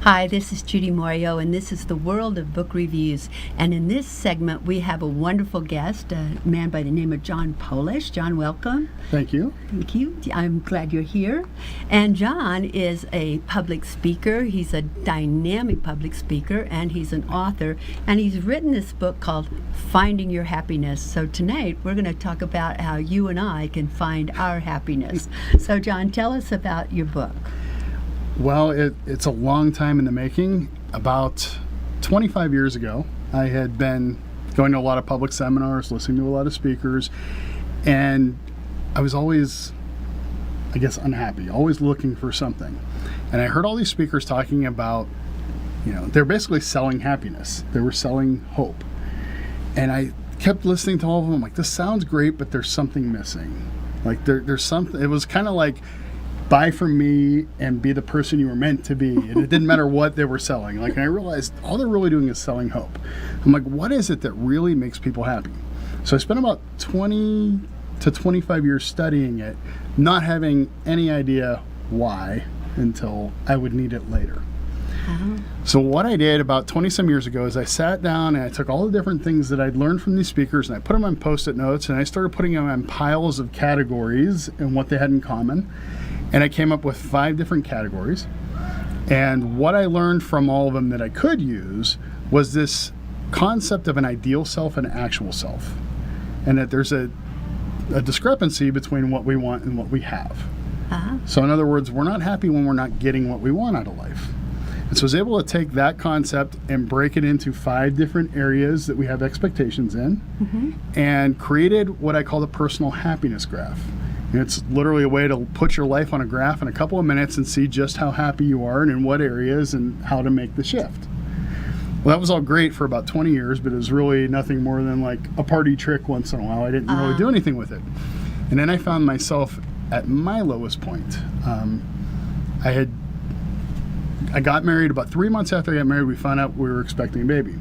Hi, this is Judy Morio, and this is the World of Book Reviews. And in this segment, we have a wonderful guest, a man by the name of John Polish. John, welcome. Thank you. Thank you. I'm glad you're here. And John is a public speaker. He's a dynamic public speaker, and he's an author. And he's written this book called Finding Your Happiness. So tonight, we're going to talk about how you and I can find our happiness. So, John, tell us about your book. Well, it's a long time in the making. About 25 years ago, I had been going to a lot of public seminars, listening to a lot of speakers, and I was always, I guess, unhappy, always looking for something. And I heard all these speakers talking about, they're basically selling happiness. They were selling hope. And I kept listening to all of them. I'm like, this sounds great, but there's something missing. Like there's something. It was kind of like, buy from me and be the person you were meant to be. And it didn't matter what they were selling. And I realized all they're really doing is selling hope. I'm like, what is it that really makes people happy? So I spent about 20 to 25 years studying it, not having any idea why until I would need it later. So what I did about 20 some years ago is I sat down and I took all the different things that I'd learned from these speakers and I put them on Post-it notes and I started putting them on piles of categories and what they had in common. And I came up with 5 different categories. And what I learned from all of them that I could use was this concept of an ideal self and an actual self. And that there's a discrepancy between what we want and what we have. So in other words, we're not happy when we're not getting what we want out of life. And so I was able to take that concept and break it into 5 different areas that we have expectations in, and created what I call the personal happiness graph. And it's literally a way to put your life on a graph in a couple of minutes and see just how happy you are and in what areas and how to make the shift. Well, that was all great for about 20 years, but it was really nothing more than like a party trick once in a while. I didn't really do anything with it. And then I found myself at my lowest point. I got married about 3 months after I got married. We found out we were expecting a baby.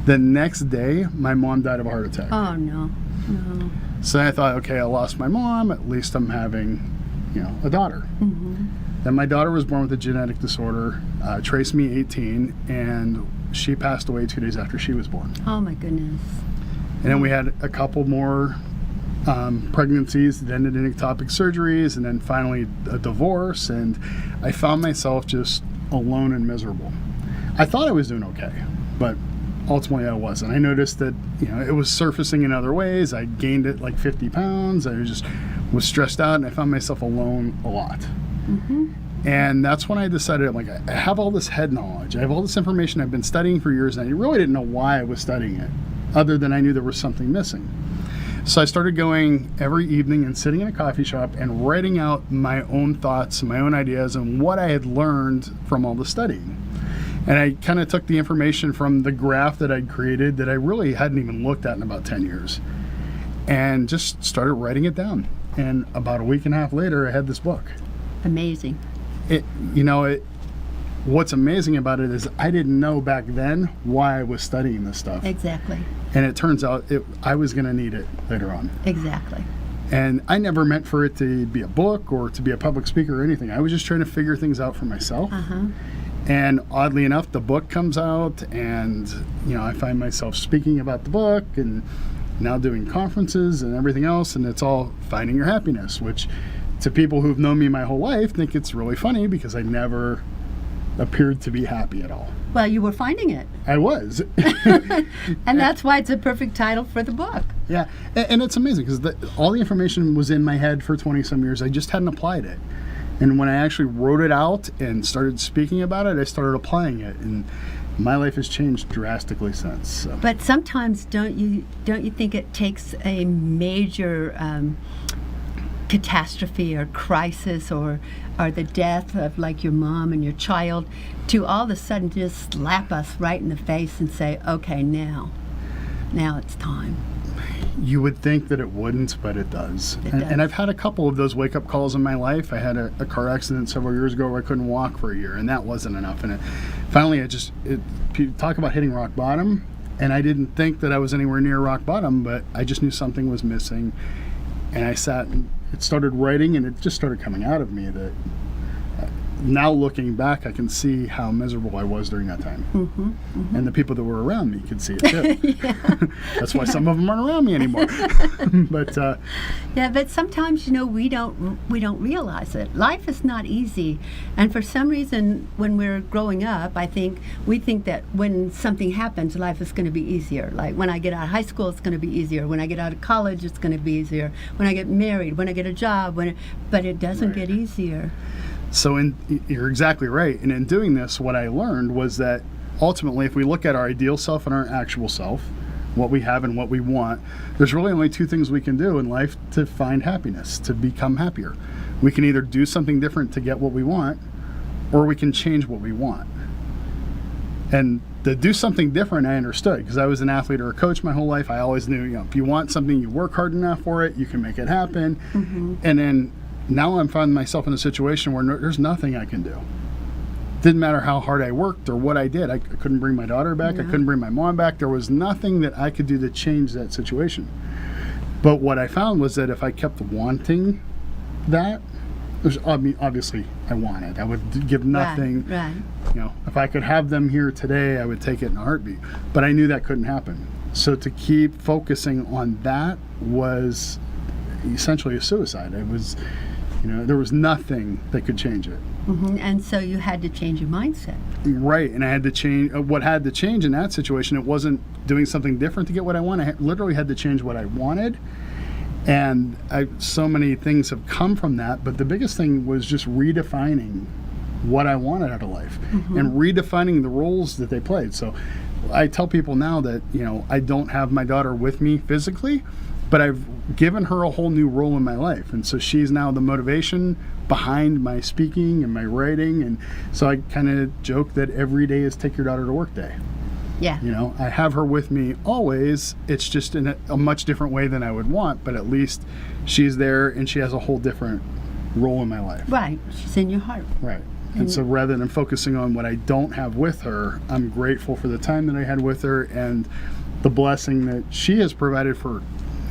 The next day, my mom died of a heart attack. Oh, no. So I thought, okay, I lost my mom. At least I'm having, a daughter. Then my daughter was born with a genetic disorder, trisomy 18, and she passed away 2 days after she was born. Oh, my goodness. And then we had a couple more pregnancies that ended in ectopic surgeries, and then finally a divorce, and I found myself just alone and miserable. I thought I was doing okay, but ultimately I wasn't. I noticed that it was surfacing in other ways. I gained it like 50 pounds. I just was stressed out, and I found myself alone a lot. And that's when I decided, I have all this head knowledge. I have all this information I've been studying for years, and I really didn't know why I was studying it, other than I knew there was something missing. So I started going every evening and sitting in a coffee shop and writing out my own thoughts and my own ideas and what I had learned from all the studying. And I kind of took the information from the graph that I'd created that I really hadn't even looked at in about 10 years and just started writing it down. And about a week and a half later, I had this book. Amazing. What's amazing about it is I didn't know back then why I was studying this stuff. Exactly. And it turns out I was going to need it later on. Exactly. And I never meant for it to be a book or to be a public speaker or anything. I was just trying to figure things out for myself. And oddly enough, the book comes out, and I find myself speaking about the book and now doing conferences and everything else, and it's all finding your happiness, which to people who've known me my whole life think it's really funny because I never appeared to be happy at all. Well, you were finding it. I was. And that's why it's a perfect title for the book. Yeah, and it's amazing because all the information was in my head for 20-some years. I just hadn't applied it. And when I actually wrote it out and started speaking about it, I started applying it. And my life has changed drastically since. So. But sometimes don't you think it takes a major catastrophe or crisis or the death of like your mom and your child to all of a sudden just slap us right in the face and say, okay, now it's time? You would think that it wouldn't, but it does. It does. And I've had a couple of those wake-up calls in my life. I had a car accident several years ago where I couldn't walk for a year, and that wasn't enough. And finally, talk about hitting rock bottom, and I didn't think that I was anywhere near rock bottom, but I just knew something was missing. And I sat and it started writing, and it just started coming out of me that now looking back, I can see how miserable I was during that time. Mm-hmm, mm-hmm. And the people that were around me could see it too. That's why some of them aren't around me anymore. But yeah, but sometimes we don't realize it. Life is not easy, and for some reason, when we're growing up, we think that when something happens, life is going to be easier. Like when I get out of high school, it's going to be easier. When I get out of college, it's going to be easier. When I get married, when I get a job, but it doesn't get easier. So you're exactly right. And in doing this, what I learned was that ultimately, if we look at our ideal self and our actual self, what we have and what we want, there's really only two things we can do in life to find happiness, to become happier. We can either do something different to get what we want, or we can change what we want. And to do something different, I understood because I was an athlete or a coach my whole life. I always knew, if you want something, you work hard enough for it, you can make it happen. Mm-hmm. And then now I'm finding myself in a situation where there's nothing I can do. Didn't matter how hard I worked or what I did. I couldn't bring my daughter back. No. I couldn't bring my mom back. There was nothing that I could do to change that situation. But what I found was that if I kept wanting that, obviously I want it. I would give nothing. Right. If I could have them here today, I would take it in a heartbeat. But I knew that couldn't happen. So to keep focusing on that was essentially a suicide. It was, there was nothing that could change it. Mm-hmm. And so you had to change your mindset. Right, and I had to change. What had to change in that situation, it wasn't doing something different to get what I wanted. I literally had to change what I wanted. And so many things have come from that, but the biggest thing was just redefining what I wanted out of life, mm-hmm. and redefining the roles that they played. So I tell people now that, I don't have my daughter with me physically, but I've given her a whole new role in my life. And so she's now the motivation behind my speaking and my writing. And so I kind of joke that every day is take your daughter to work day. Yeah. I have her with me always. It's just in a much different way than I would want, but at least she's there and she has a whole different role in my life. Right. She's in your heart. Right. And so rather than focusing on what I don't have with her, I'm grateful for the time that I had with her and the blessing that she has provided for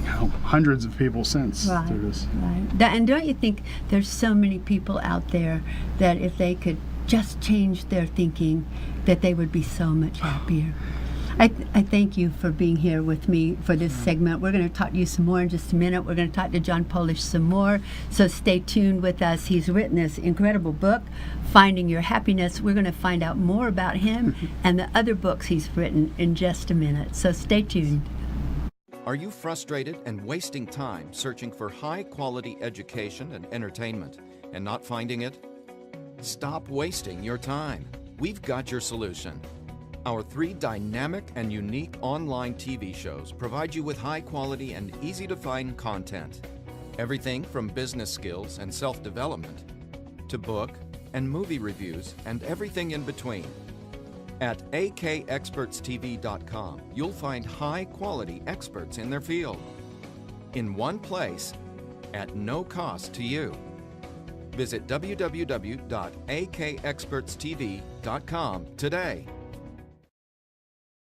hundreds of people since. Right. Right. And don't you think there's so many people out there that if they could just change their thinking, that they would be so much happier? I thank you for being here with me for this segment. We're going to talk to you some more in just a minute. We're going to talk to John Polish some more, so stay tuned with us. He's written this incredible book, Finding Your Happiness. We're going to find out more about him and the other books he's written in just a minute, so stay tuned. Are you frustrated and wasting time searching for high-quality education and entertainment and not finding it? Stop wasting your time. We've got your solution. Our 3 dynamic and unique online TV shows provide you with high-quality and easy-to-find content. Everything from business skills and self-development to book and movie reviews and everything in between. At akexpertstv.com, you'll find high-quality experts in their field in one place at no cost to you. Visit www.akexpertstv.com today.